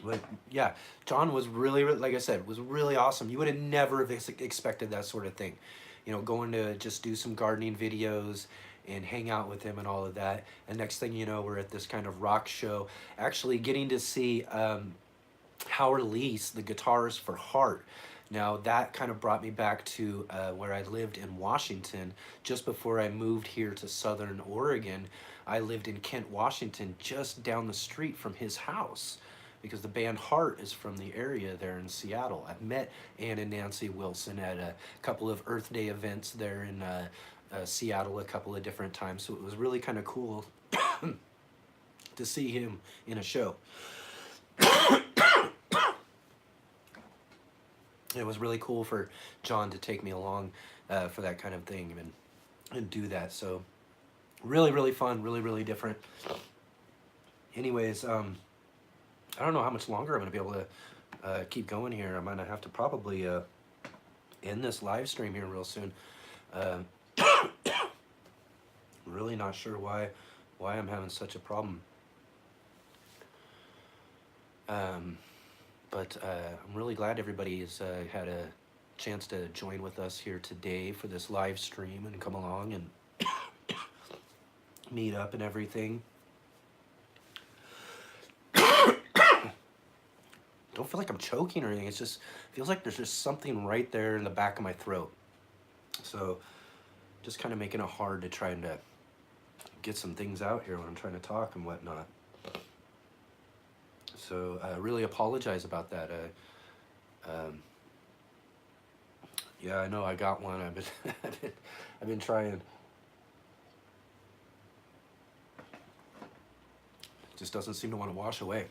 A: but yeah, John was really, like I said, was really awesome. You would have never have expected that sort of thing. You know, going to just do some gardening videos and hang out with him and all of that. And next thing you know, we're at this kind of rock show, actually getting to see Howard Leese, the guitarist for Heart. Now that kind of brought me back to where I lived in Washington just before I moved here to Southern Oregon. I lived in Kent, Washington, just down the street from his house, because the band Heart is from the area there in Seattle. I've met Ann and Nancy Wilson at a couple of Earth Day events there in Seattle a couple of different times, so it was really kind of cool to see him in a show. It was really cool for John to take me along for that kind of thing and do that. So really, really fun, really, really different. Anyways, I don't know how much longer I'm going to be able to keep going here. I'm going to have to probably end this live stream here real soon. Really not sure why I'm having such a problem. But I'm really glad everybody has had a chance to join with us here today for this live stream and come along and meet up and everything. Don't feel like I'm choking or anything. It's just feels like there's just something right there in the back of my throat. So just kind of making it hard to try and get some things out here when I'm trying to talk and whatnot. So I really apologize about that. Yeah, I know I got one. I've been trying. Just doesn't seem to want to wash away.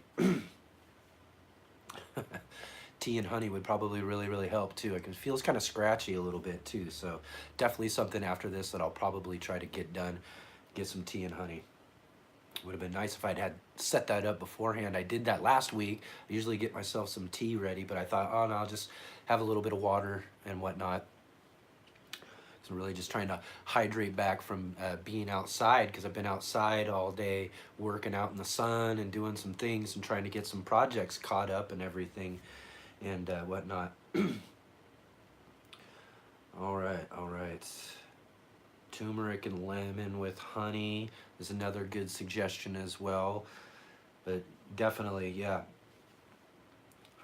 A: Tea and honey would probably really help too. It feels kind of scratchy a little bit too. So definitely something after this that I'll probably try to get done. Get some tea and honey. Would have been nice if I'd had set that up beforehand. I did that last week. I usually get myself some tea ready, but I thought, oh no, I'll just have a little bit of water and whatnot. So I'm really just trying to hydrate back from being outside, because I've been outside all day working out in the sun and doing some things and trying to get some projects caught up and everything and whatnot. All right. Turmeric and lemon with honey is another good suggestion as well. But definitely, yeah,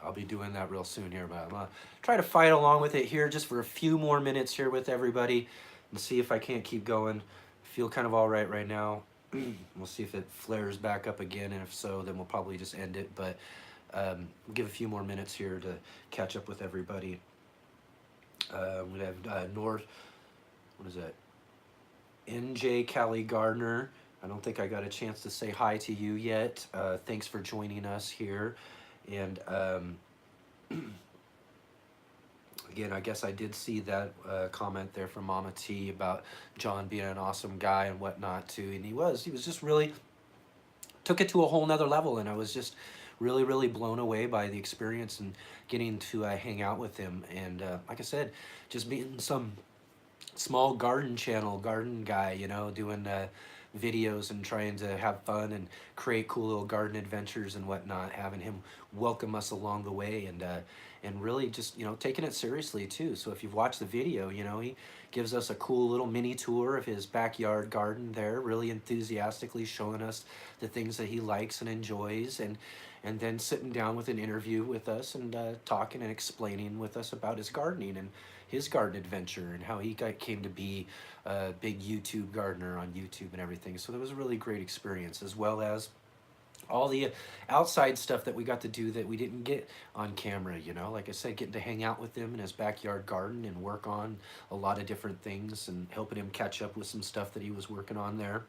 A: I'll be doing that real soon here. But I'm gonna try to fight along with it here just for a few more minutes here with everybody and see if I can't keep going. I feel kind of all right now. We'll see if it flares back up again, and if so, then we'll probably just end it. But give a few more minutes here to catch up with everybody. We have North, what is that? NJ Callie Gardner. I don't think I got a chance to say hi to you yet. Thanks for joining us here. And again, I guess I did see that comment there from Mama T about John being an awesome guy and whatnot too. And he was just really took it to a whole nother level. And I was just really blown away by the experience and getting to hang out with him. And like I said, just being some small garden guy, you know, doing videos and trying to have fun and create cool little garden adventures and whatnot, having him welcome us along the way, and really just, you know, taking it seriously too. So if you've watched the video, you know, he gives us a cool little mini tour of his backyard garden there, really enthusiastically showing us the things that he likes and enjoys, and then sitting down with an interview with us and talking and explaining with us about his gardening and his garden adventure and how he came to be a big YouTube gardener on YouTube and everything. So that was a really great experience, as well as all the outside stuff that we got to do that we didn't get on camera, you know, like I said, getting to hang out with him in his backyard garden and work on a lot of different things and helping him catch up with some stuff that he was working on there.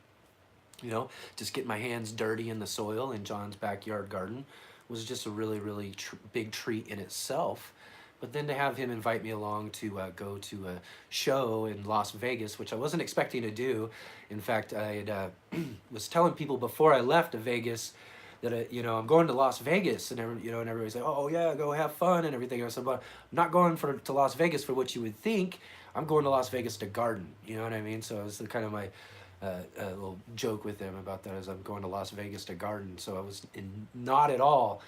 A: You know, just getting my hands dirty in the soil in John's backyard garden was just a really big treat in itself. But then to have him invite me along to go to a show in Las Vegas, which I wasn't expecting to do. In fact, I was telling people before I left to Vegas that you know, I'm going to Las Vegas, and you know, and everybody's like, oh yeah, go have fun and everything. I said, but I'm not going to Las Vegas for what you would think. I'm going to Las Vegas to garden. You know what I mean? So it was kind of my a little joke with them about that, as I'm going to Las Vegas to garden. So I was not at all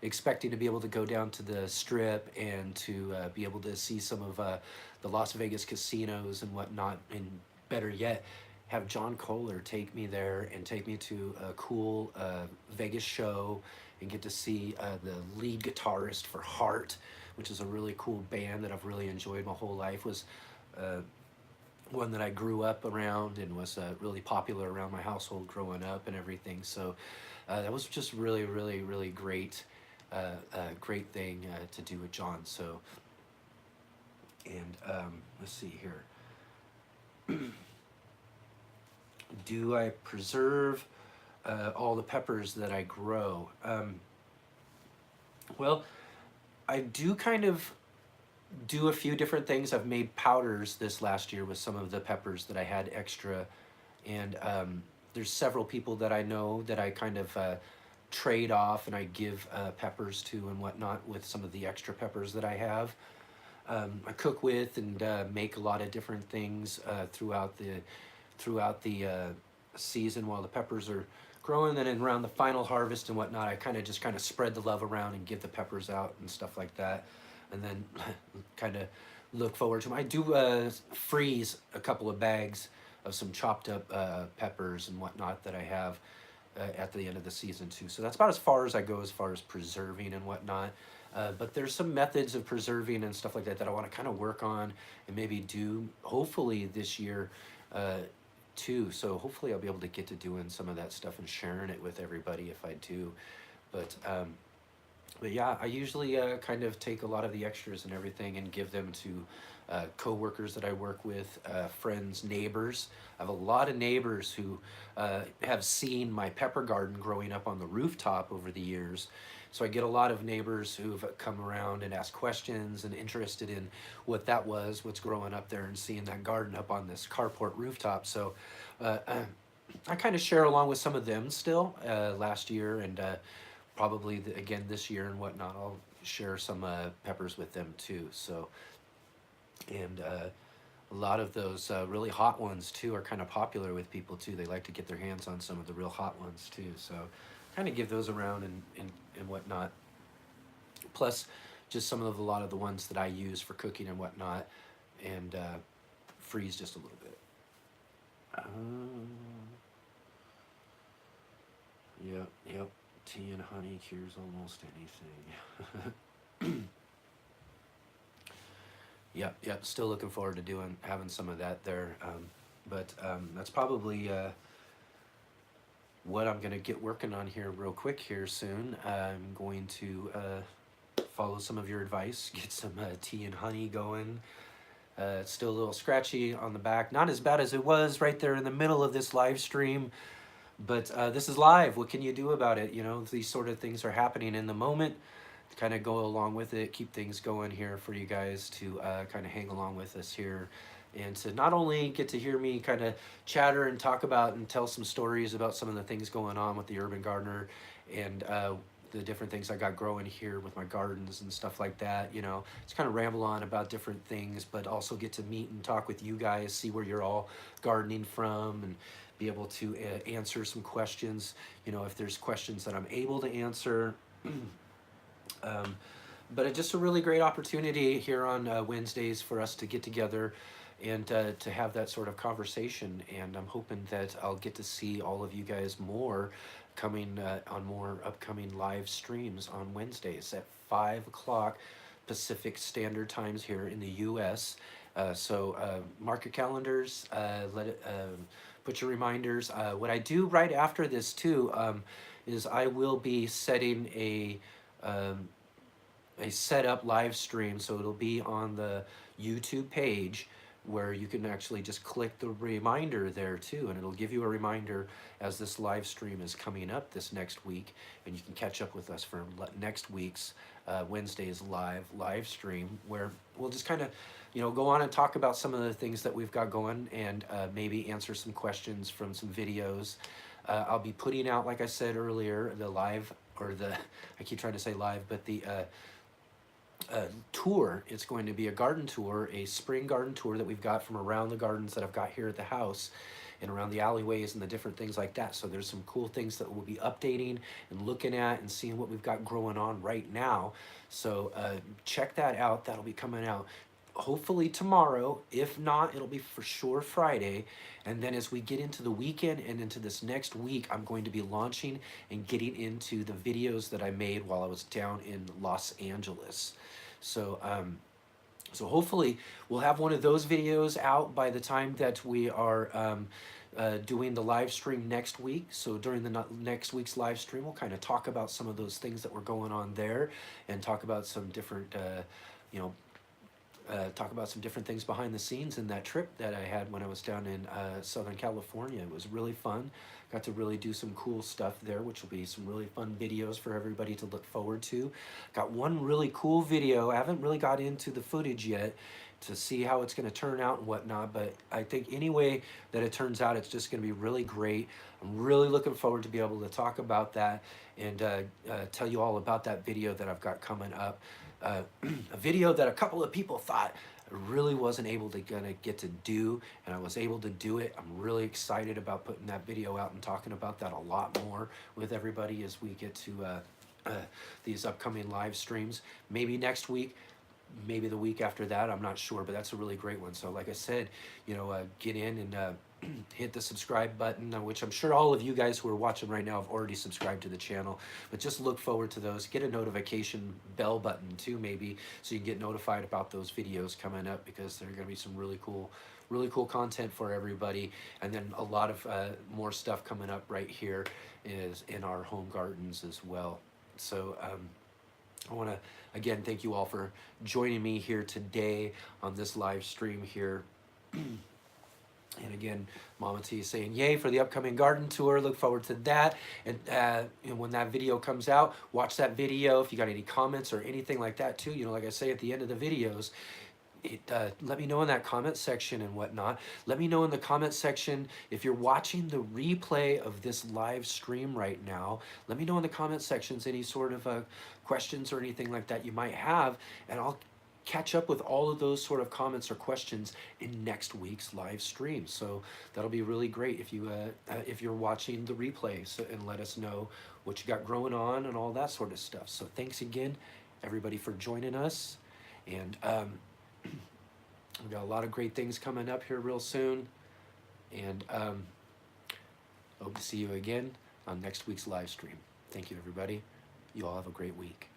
A: expecting to be able to go down to the Strip and to be able to see some of the Las Vegas casinos and whatnot, and better yet, have John Kohler take me there and take me to a cool Vegas show and get to see the lead guitarist for Heart, which is a really cool band that I've really enjoyed my whole life. Was one that I grew up around and was really popular around my household growing up and everything. So that was just really great. Great thing to do with John. So, and let's see here. Do I preserve all the peppers that I grow? Well, I do kind of do a few different things. I've made powders this last year with some of the peppers that I had extra, and there's several people that I know that I kind of trade off and I give peppers to and whatnot with some of the extra peppers that I have. I cook with and make a lot of different things throughout the season while the peppers are growing. Then around the final harvest and whatnot, I kind of spread the love around and give the peppers out and stuff like that, and then kind of look forward to them. I do freeze a couple of bags of some chopped up peppers and whatnot that I have at the end of the season too. So that's about as far as I go as far as preserving and whatnot. But there's some methods of preserving and stuff like that that I want to kind of work on and maybe do hopefully this year too. So hopefully I'll be able to get to doing some of that stuff and sharing it with everybody if I do. But yeah, I usually kind of take a lot of the extras and everything and give them to co-workers that I work with, friends, neighbors. I have a lot of neighbors who have seen my pepper garden growing up on the rooftop over the years. So I get a lot of neighbors who've come around and asked questions and interested in what that was, what's growing up there, and seeing that garden up on this carport rooftop. So I kind of share along with some of them still last year, and probably again this year and whatnot. I'll share some peppers with them too. So, and a lot of those really hot ones too are kind of popular with people too. They like to get their hands on some of the real hot ones too. So kind of give those around and whatnot. Plus just some of a lot of the ones that I use for cooking and whatnot, and freeze just a little bit. Yep. Tea and honey cures almost anything. Yep. Still looking forward to having some of that there. But that's probably what I'm going to get working on here real quick here soon. I'm going to follow some of your advice, get some tea and honey going. It's still a little scratchy on the back. Not as bad as it was right there in the middle of this live stream, but this is live. What can you do about it? You know, these sort of things are happening in the moment. Kind of go along with it, keep things going here for you guys to kind of hang along with us here, and to not only get to hear me kind of chatter and talk about and tell some stories about some of the things going on with the urban gardener and the different things I got growing here with my gardens and stuff like that. You know, it's kind of ramble on about different things, but also get to meet and talk with you guys, see where you're all gardening from, and be able to answer some questions. You know, if there's questions that I'm able to answer. But it's just a really great opportunity here on Wednesdays for us to get together and to have that sort of conversation. And I'm hoping that I'll get to see all of you guys more coming on more upcoming live streams on Wednesdays at 5 o'clock Pacific Standard Times here in the U.S. So mark your calendars, put your reminders. What I do right after this too is I will be setting a setup live stream, so it'll be on the YouTube page where you can actually just click the reminder there too, and it'll give you a reminder as this live stream is coming up this next week, and you can catch up with us for next week's Wednesday's live stream, where we'll just kind of, you know, go on and talk about some of the things that we've got going, and maybe answer some questions from some videos. I'll be putting out, like I said earlier, the live, or the, I keep trying to say live, but the tour. It's going to be a garden tour, a spring garden tour that we've got from around the gardens that I've got here at the house and around the alleyways and the different things like that. So there's some cool things that we'll be updating and looking at and seeing what we've got growing on right now. So check that out. That'll be coming out hopefully tomorrow. If not, it'll be for sure Friday. And then as we get into the weekend and into this next week, I'm going to be launching and getting into the videos that I made while I was down in Los Angeles. So so hopefully we'll have one of those videos out by the time that we are doing the live stream next week. So during the next week's live stream, we'll kind of talk about some of those things that were going on there, and talk about some different, you know, talk about some different things behind the scenes in that trip that I had when I was down in Southern California. It was really fun. Got to really do some cool stuff there, which will be some really fun videos for everybody to look forward to. Got one really cool video. I haven't really got into the footage yet to see how it's going to turn out and whatnot, but I think any way that it turns out, it's just going to be really great. I'm really looking forward to be able to talk about that and tell you all about that video that I've got coming up. A video that a couple of people thought I really wasn't able to get to do, and I was able to do it. I'm really excited about putting that video out and talking about that a lot more with everybody as we get to these upcoming live streams. Maybe next week, maybe the week after that, I'm not sure, but that's a really great one. So like I said, you know, get in and hit the subscribe button, which I'm sure all of you guys who are watching right now have already subscribed to the channel, but just look forward to those. Get a notification bell button too, maybe, so you can get notified about those videos coming up, because there are going to be some really cool content for everybody. And then a lot of more stuff coming up right here is in our home gardens as well. So I want to again thank you all for joining me here today on this live stream here. And again, Mama T is saying, yay for the upcoming garden tour. Look forward to that. And when that video comes out, watch that video. If you got any comments or anything like that too, you know, like I say at the end of the videos, let me know in that comment section and whatnot. Let me know in the comment section if you're watching the replay of this live stream right now. Let me know in the comment sections any sort of questions or anything like that you might have, and I'll catch up with all of those sort of comments or questions in next week's live stream. So that'll be really great if you're watching the replay, and let us know what you got growing on and all that sort of stuff. So thanks again, everybody, for joining us. And we've got a lot of great things coming up here real soon. And hope to see you again on next week's live stream. Thank you, everybody. You all have a great week.